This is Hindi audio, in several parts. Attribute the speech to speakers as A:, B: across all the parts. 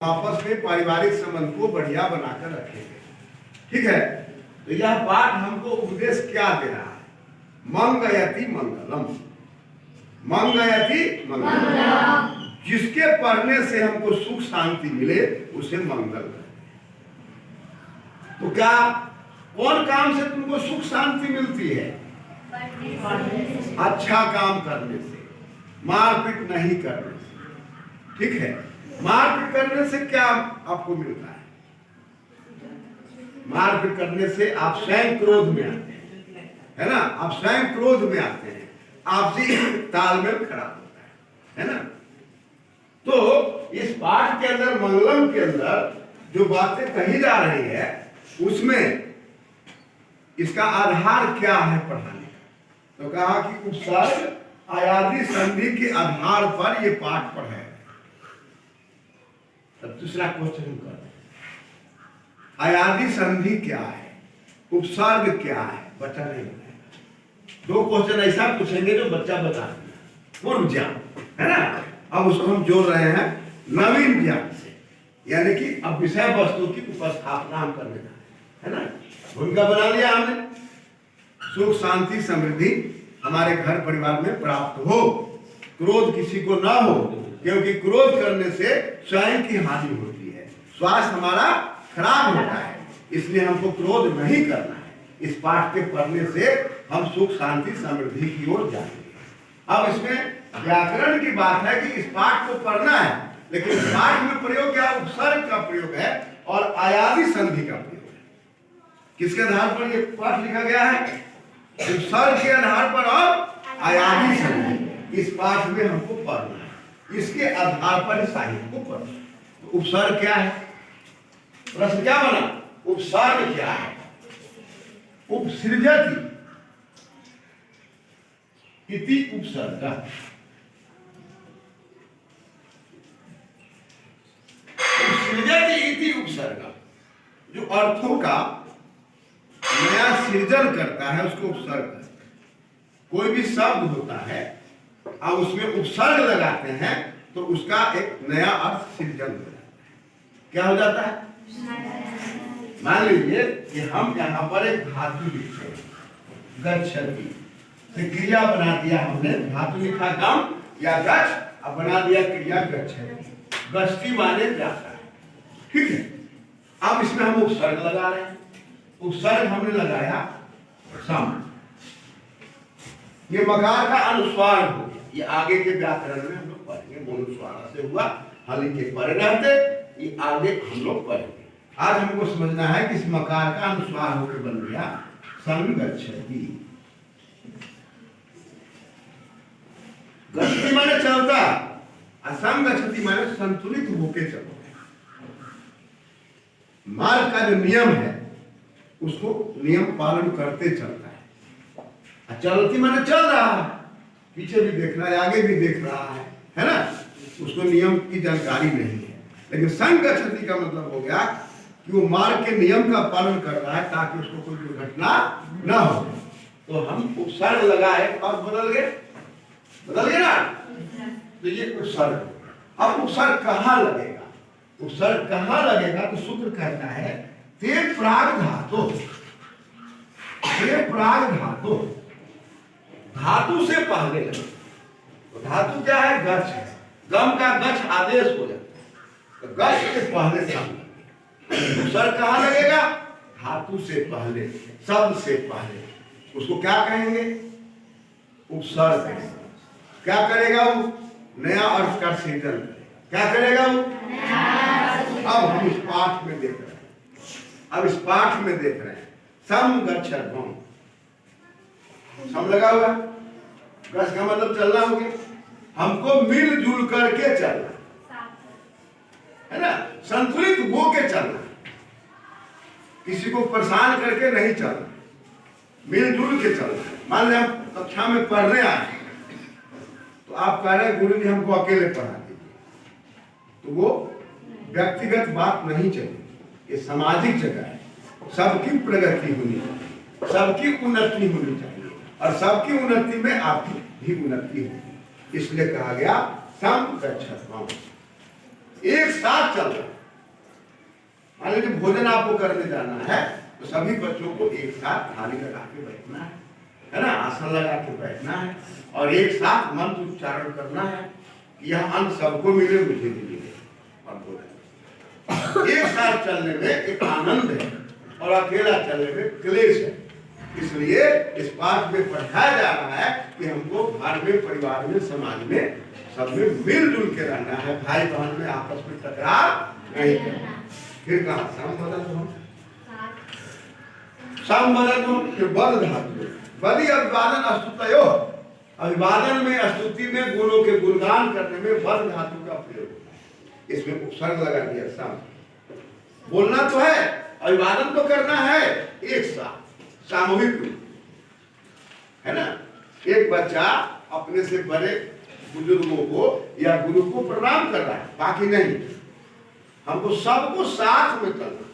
A: आपस में पारिवारिक संबंध को बढ़िया बनाकर रखेंगे। ठीक है, तो यह पाठ हमको उपदेश क्या दे रहा है? मंगयति मंगलम, मंगयति मंगलम। जिसके पढ़ने से हमको सुख शांति मिले उसे मंगल कहते हैं। तो क्या कौन काम से तुमको सुख शांति मिलती है? अच्छा काम करने से, मारपीट नहीं करने से। ठीक है, मारपीट करने से क्या आपको मिलता है? मारपीट करने से आप स्वयं क्रोध में आते हैं, है ना? आप स्वयं क्रोध में आते हैं, आपसी तालमेल खराब होता है ना? तो इस पाठ के अंदर, मंगलम के अंदर जो बातें कही जा रही है उसमें इसका आधार क्या है पढ़ाने का? तो कहा कि उपसर्ग आयादी संधि के आधार पर ये पाठ पढ़े। तब दूसरा क्वेश्चन कर, आयादी संधि क्या है, उपसर्ग क्या है? बच्चा नहीं बताएगा। दो क्वेश्चन ऐसा पूछेंगे जो बच्चा बता देगा, पूर्व ज्ञान, है ना? अब उसको हम जोड़ रहे हैं नवीन ज्ञान से, यानी कि अब विषय वस्तु की उपस्थापना हम कर देना है ना? भूमिका बना लिया हमने, सुख शांति समृद्धि हमारे घर परिवार में प्राप्त हो, क्रोध किसी को ना हो, क्योंकि क्रोध करने से स्वयं की हानि होती है, स्वास्थ्य हमारा खराब होता है, इसलिए हमको क्रोध नहीं करना है। इस पाठ के पढ़ने से हम सुख शांति समृद्धि की ओर जाएंगे। अब इसमें व्याकरण की बात है कि इस पाठ को पढ़ना है, लेकिन इस पाठ में प्रयोग क्या? उपसर्ग का प्रयोग है और आयादी संधि का प्रयोग है। किसके आधार पर यह पाठ लिखा गया है? उपसर्ग के आधार पर और आयादी संधि। इस पाठ में हमको पढ़ना है, इसके आधार पर साहित्य को पढ़ना। तो उपसर्ग क्या है? प्रश्न क्या बना? उपसर्ग क्या है? उपसृजति इति उपसर्ग, उपसृजति इति उपसर्ग। जो अर्थों का नया सृजन करता है उसको उपसर्ग कहते हैं। कोई भी शब्द होता है अब उसमें उपसर्ग लगाते हैं तो उसका एक नया अर्थ सृजन हो जाता है। क्या हो जाता है? मान लीजिए कि हम यहाँ पर एक धातु लिखते हैं, गच्छति, तो क्रिया बना दिया हमने, धातु लिखा गम या गच्छ, अब बना दिया क्रिया गच्छति, गच्छति माने जाता है। ठीक है, अब इसमें हम उपसर्ग लगा रहे हैं। उपसर्ग हमने लगाया सम, ये मकार का अनुस्वार हो गया। ये आगे के व्याकरण में हम लोग पढ़ेंगे, मनुस्वार से हुआ, हल के परे रहते, ये आगे हम लोग पढ़ेंगे। आज हमको समझना है कि इस मकार का अनुस्वार होकर बन गया संगच्छति। गच्छति माने चलता, असंगच्छति माने संतुलित होके चलो। मार्ग का जो नियम है उसको नियम पालन करते चलता है। चलती माने चल रहा है, पीछे भी देख रहा है, आगे भी देख रहा है ना? उसको नियम की जानकारी नहीं है। लेकिन संगच्छति का मतलब हो गया कि वो मार्ग के नियम का पालन कर रहा है ताकि उसको कोई दुर्घटना ना हो। तो हम उपसर्ग लगाए और बदल गए ना? तो ये उपसर्ग। अब उपसर्ग कहाँ लगेगा? उपसर्ग कहाँ लगेगा? तो सूत्र कहता है ते प्राग धातु, ते प्राग धातु, धातु से पहले लगे। तो धातु क्या है? गच्छ है। गम का गच्छ आदेश हो जाता है, तो गच्छ से पहले शब्द। उपसर्ग कहाँ लगेगा? धातु से पहले, शब्द से पहले। उसको क्या कहेंगे? उपसर्ग कहेंगे। क्या करेगा वो? नया अर्थ का सृजन करेगा। क्या करेगा वो? अब हम इस पाठ में देख रहे हैं, अब इस पाठ में देख रहे हैं सम गच्छध्वम, सम लगा हुआ, गच्छ का मतलब चलना हो गया। हमको मिलजुल करके चलना है ना, संतुलित होके चलना, किसी को परेशान करके नहीं चलना, मिलजुल के चलना। मान लीजिए हम कक्षा में पढ़ने आए तो आप कह रहे हैं गुरु जी हमको अकेले पढ़ा दीजिए, तो वो व्यक्तिगत बात नहीं चलेगी, ये सामाजिक जगह है। सबकी प्रगति होनी चाहिए, सबकी उन्नति होनी चाहिए, और सबकी उन्नति में आपकी भी उन्नति होगी। इसलिए कहा गया सम गच्छध्वम, एक साथ चल रहा है। लीजिए भोजन आपको करने जाना है तो सभी बच्चों को एक साथ थाली लगा के बैठना है ना, आसन लगा के बैठना है और एक साथ मंत्र उच्चारण करना है कि यह अन्न सबको मिले, मुझे भी मिले। और भोजन एक साथ चलने में एक आनंद है और अकेला चलने में क्लेश है। इसलिए इस पाठ में पढ़ाया जा रहा है कि हमको घर में, परिवार में, समाज में सब में मिलजुल के रहना है, भाई बहन में आपस में टकराव नहीं करना। फिर कहा सामबदन फिर बद धातु बदि अभिवादन अस्तुतयो, अभिवादन में, स्तुति में, गुणों के गुणगान करने में बद धातु का प्रयोग होता है। इसमें उपसर्ग लगा दिया साम। बोलना तो है, अभिवादन तो करना है एक साथ सामूहिक रूप, है ना। एक बच्चा अपने से बड़े बुजुर्गों को या गुरु को प्रणाम कर रहा है, बाकी नहीं। हमको सबको साथ में करना,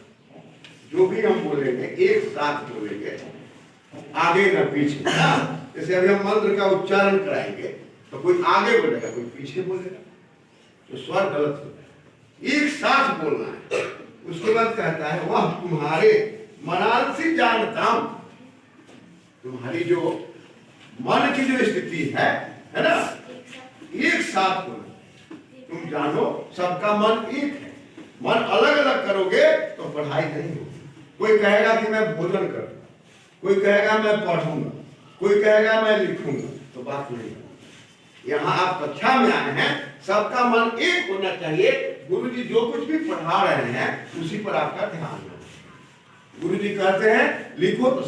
A: जो भी हम बोलेंगे एक साथ बोलेंगे, आगे न पीछे। जैसे अभी हम मंत्र का उच्चारण कराएंगे तो कोई आगे बोलेगा, कोई पीछे बोलेगा, तो स्वर गलत होता है। एक साथ बोलना है। उसके बाद कहता है वह तुम्हारे मनांसी जानता हूं, तुम्हारी जो मन की जो स्थिति है ना, एक साथ होना। तुम जानो सबका मन एक है, मन अलग अलग करोगे तो पढ़ाई नहीं होगी। कोई कहेगा कि मैं भोजन करूंगा, कोई कहेगा मैं पढ़ूंगा, कोई कहेगा मैं लिखूंगा, तो बात नहीं है। यहाँ आप कक्षा में आए हैं, सबका मन एक होना चाहिए। गुरु जी जो कुछ भी पढ़ा रहे हैं उसी पर आपका ध्यान है। गुरु जी कहते हैं लिखो तो